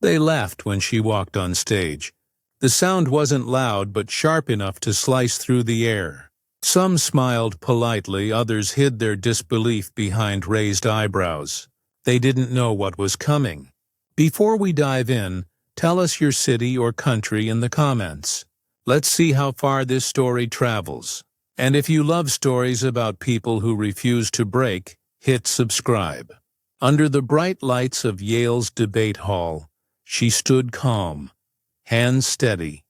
They laughed when she walked on stage. The sound wasn't loud but sharp enough to slice through the air. Some smiled politely, others hid their disbelief behind raised eyebrows. They didn't know what was coming. Before we dive in, tell us your city or country in the comments. Let's see how far this story travels. And if you love stories about people who refuse to break, hit subscribe. Under the bright lights of Yale's debate hall, she stood calm, hands steady,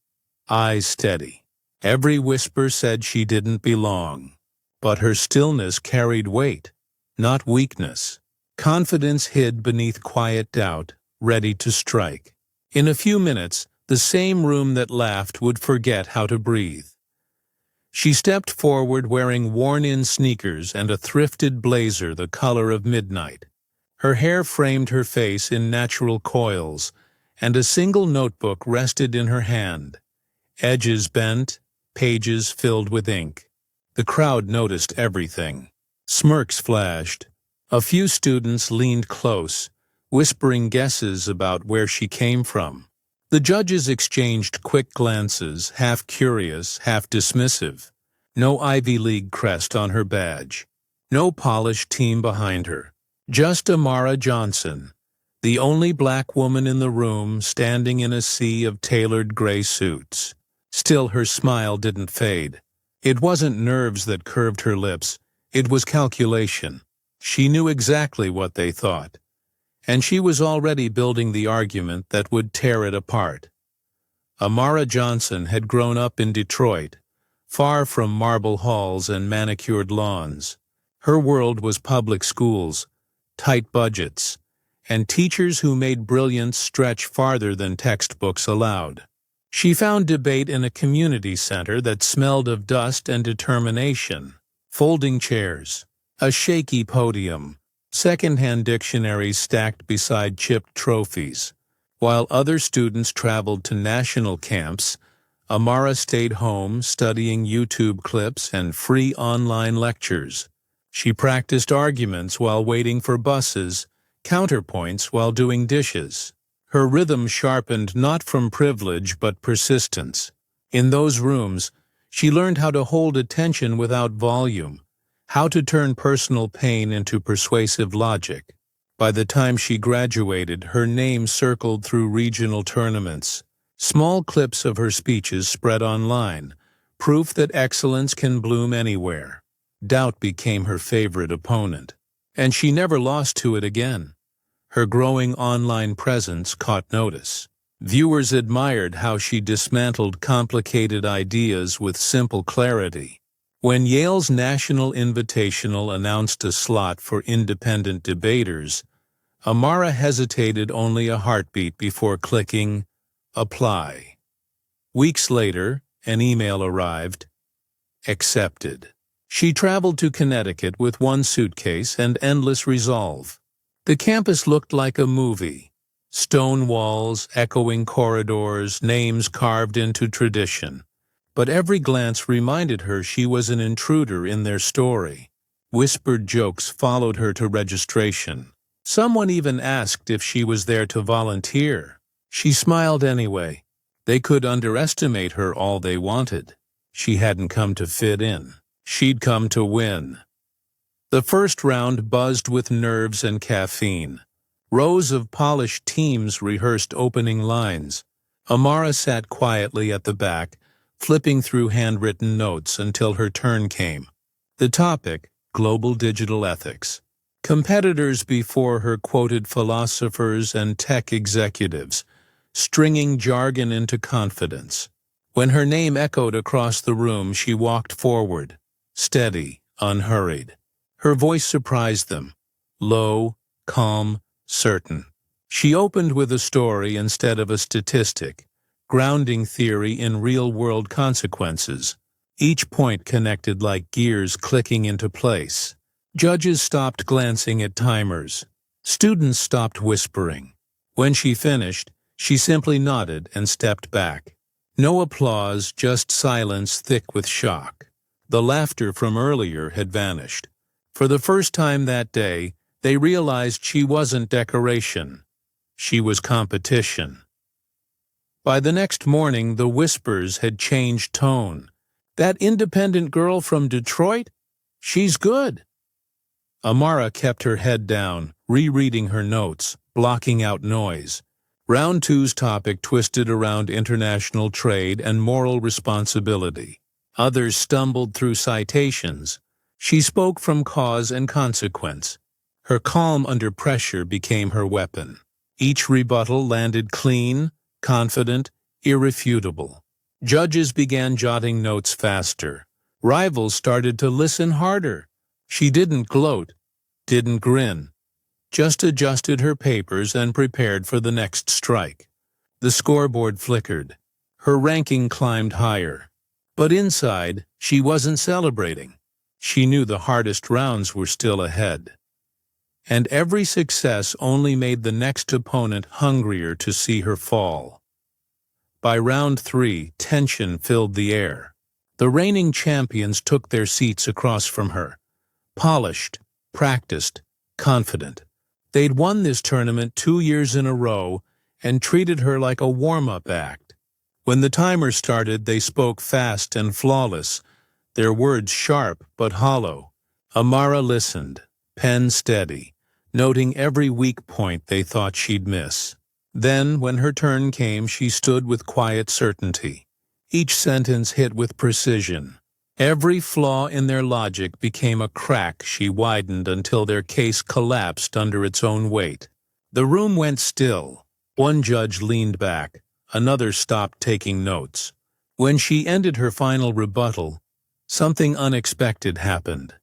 eyes steady. Every whisper said she didn't belong. But her stillness carried weight, not weakness. Confidence hid beneath quiet doubt, ready to strike. In a few minutes, the same room that laughed would forget how to breathe. She stepped forward wearing worn-in sneakers and a thrifted blazer the color of midnight. Her hair framed her face in natural coils, and a single notebook rested in her hand. Edges bent, pages filled with ink. The crowd noticed everything. Smirks flashed. A few students leaned close, whispering guesses about where she came from. The judges exchanged quick glances, half curious, half dismissive. No Ivy League crest on her badge. No polished team behind her. Just Amara Johnson, the only black woman in the room, standing in a sea of tailored gray suits. Still, her smile didn't fade. It wasn't nerves that curved her lips. It was calculation. She knew exactly what they thought. And she was already building the argument that would tear it apart. Amara Johnson had grown up in Detroit, far from marble halls and manicured lawns. Her world was public schools, tight budgets, and teachers who made brilliance stretch farther than textbooks allowed. She found debate in a community center that smelled of dust and determination. Folding chairs, a shaky podium, second-hand dictionaries stacked beside chipped trophies. While other students traveled to national camps, Amara stayed home studying YouTube clips and free online lectures. She practiced arguments while waiting for buses, counterpoints while doing dishes. Her rhythm sharpened not from privilege but persistence. In those rooms, she learned how to hold attention without volume, how to turn personal pain into persuasive logic. By the time she graduated, her name circled through regional tournaments. Small clips of her speeches spread online, proof that excellence can bloom anywhere. Doubt became her favorite opponent, and she never lost to it again. Her growing online presence caught notice. Viewers admired how she dismantled complicated ideas with simple clarity. When Yale's National Invitational announced a slot for independent debaters, Amara hesitated only a heartbeat before clicking Apply. Weeks later, an email arrived. Accepted. She traveled to Connecticut with one suitcase and endless resolve. The campus looked like a movie. Stone walls, echoing corridors, names carved into tradition. But every glance reminded her she was an intruder in their story. Whispered jokes followed her to registration. Someone even asked if she was there to volunteer. She smiled anyway. They could underestimate her all they wanted. She hadn't come to fit in. She'd come to win. The first round buzzed with nerves and caffeine. Rows of polished teams rehearsed opening lines. Amara sat quietly at the back, flipping through handwritten notes until her turn came. The topic, global digital ethics. Competitors before her quoted philosophers and tech executives, stringing jargon into confidence. When her name echoed across the room, she walked forward, steady, unhurried. Her voice surprised them, low, calm, certain. She opened with a story instead of a statistic, grounding theory in real-world consequences. Each point connected like gears clicking into place. Judges stopped glancing at timers. Students stopped whispering. When she finished, she simply nodded and stepped back. No applause, just silence thick with shock. The laughter from earlier had vanished. For the first time that day, they realized she wasn't decoration. She was competition. By the next morning, the whispers had changed tone. That independent girl from Detroit? She's good. Amara kept her head down, rereading her notes, blocking out noise. Round two's topic twisted around international trade and moral responsibility. Others stumbled through citations. She spoke from cause and consequence. Her calm under pressure became her weapon. Each rebuttal landed clean, confident, irrefutable. Judges began jotting notes faster. Rivals started to listen harder. She didn't gloat, didn't grin, just adjusted her papers and prepared for the next strike. The scoreboard flickered. Her ranking climbed higher. But inside, she wasn't celebrating. She knew the hardest rounds were still ahead. And every success only made the next opponent hungrier to see her fall. By round 3, tension filled the air. The reigning champions took their seats across from her. Polished, practiced, confident. They'd won this tournament 2 years in a row and treated her like a warm-up act. When the timer started, they spoke fast and flawless, their words sharp but hollow. Amara listened, pen steady, noting every weak point they thought she'd miss. Then, when her turn came, she stood with quiet certainty. Each sentence hit with precision. Every flaw in their logic became a crack she widened until their case collapsed under its own weight. The room went still. One judge leaned back. Another stopped taking notes. When she ended her final rebuttal, something unexpected happened.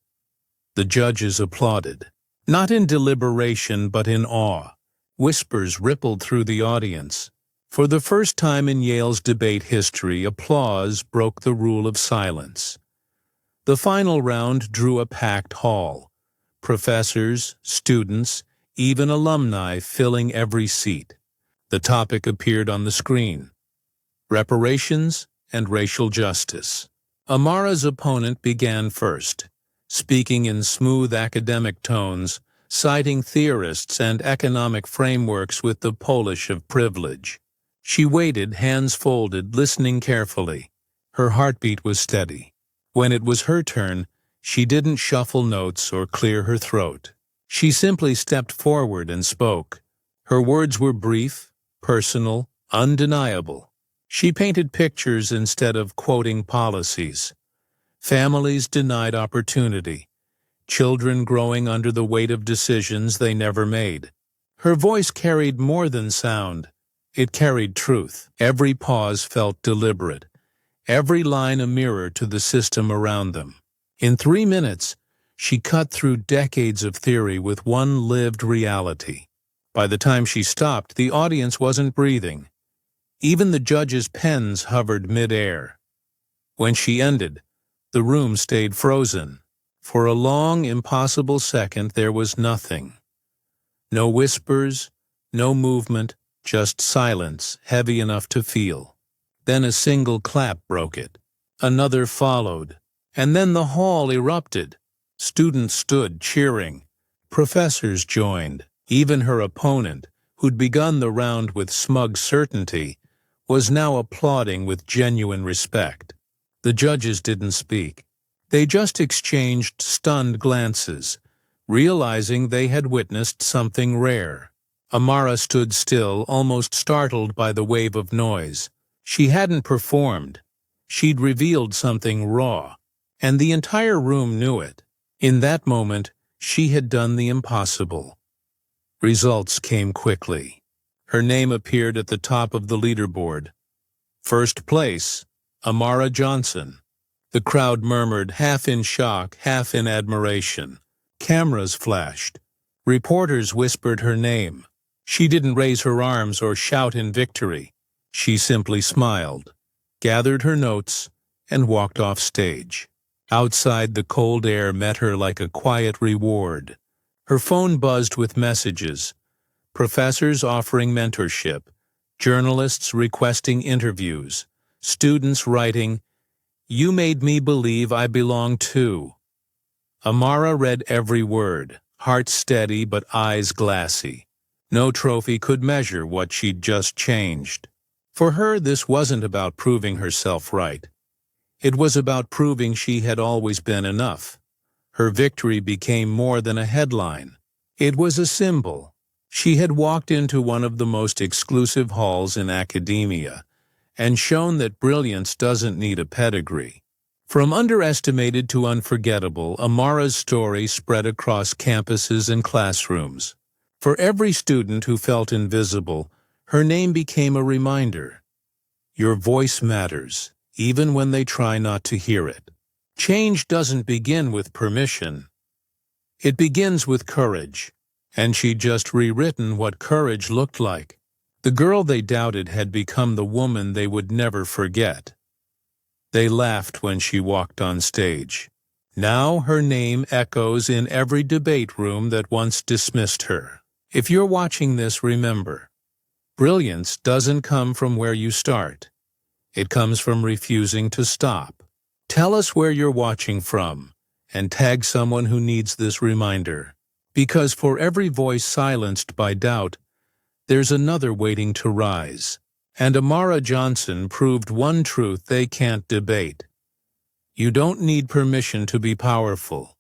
The judges applauded. Not in deliberation, but in awe. Whispers rippled through the audience. For the first time in Yale's debate history, applause broke the rule of silence. The final round drew a packed hall. Professors, students, even alumni filling every seat. The topic appeared on the screen: reparations and racial justice. Amara's opponent began first, speaking in smooth academic tones, citing theorists and economic frameworks with the polish of privilege. She waited, hands folded, listening carefully. Her heartbeat was steady. When it was her turn, she didn't shuffle notes or clear her throat. She simply stepped forward and spoke. Her words were brief, personal, undeniable. She painted pictures instead of quoting policies. Families denied opportunity. Children growing under the weight of decisions they never made. Her voice carried more than sound. It carried truth. Every pause felt deliberate. Every line a mirror to the system around them. In 3 minutes, she cut through decades of theory with one lived reality. By the time she stopped, the audience wasn't breathing. Even the judges' pens hovered mid-air. When she ended, the room stayed frozen. For a long, impossible second, there was nothing. No whispers, no movement, just silence, heavy enough to feel. Then a single clap broke it. Another followed, and then the hall erupted. Students stood cheering. Professors joined. Even her opponent, who'd begun the round with smug certainty, was now applauding with genuine respect. The judges didn't speak. They just exchanged stunned glances, realizing they had witnessed something rare. Amara stood still, almost startled by the wave of noise. She hadn't performed. She'd revealed something raw, and the entire room knew it. In that moment, she had done the impossible. Results came quickly. Her name appeared at the top of the leaderboard. First place, Amara Johnson. The crowd murmured, half in shock, half in admiration. Cameras flashed. Reporters whispered her name. She didn't raise her arms or shout in victory. She simply smiled, gathered her notes, and walked off stage. Outside, the cold air met her like a quiet reward. Her phone buzzed with messages. Professors offering mentorship, journalists requesting interviews, students writing, "You made me believe I belong too." Amara read every word, heart steady but eyes glassy. No trophy could measure what she'd just changed. For her, this wasn't about proving herself right. It was about proving she had always been enough. Her victory became more than a headline. It was a symbol. She had walked into one of the most exclusive halls in academia and shown that brilliance doesn't need a pedigree. From underestimated to unforgettable, Amara's story spread across campuses and classrooms. For every student who felt invisible, her name became a reminder. Your voice matters, even when they try not to hear it. Change doesn't begin with permission. It begins with courage. And she'd just rewritten what courage looked like. The girl they doubted had become the woman they would never forget. They laughed when she walked on stage. Now her name echoes in every debate room that once dismissed her. If you're watching this, remember, brilliance doesn't come from where you start. It comes from refusing to stop. Tell us where you're watching from, and tag someone who needs this reminder. Because for every voice silenced by doubt, there's another waiting to rise. And Amara Johnson proved one truth they can't debate. You don't need permission to be powerful.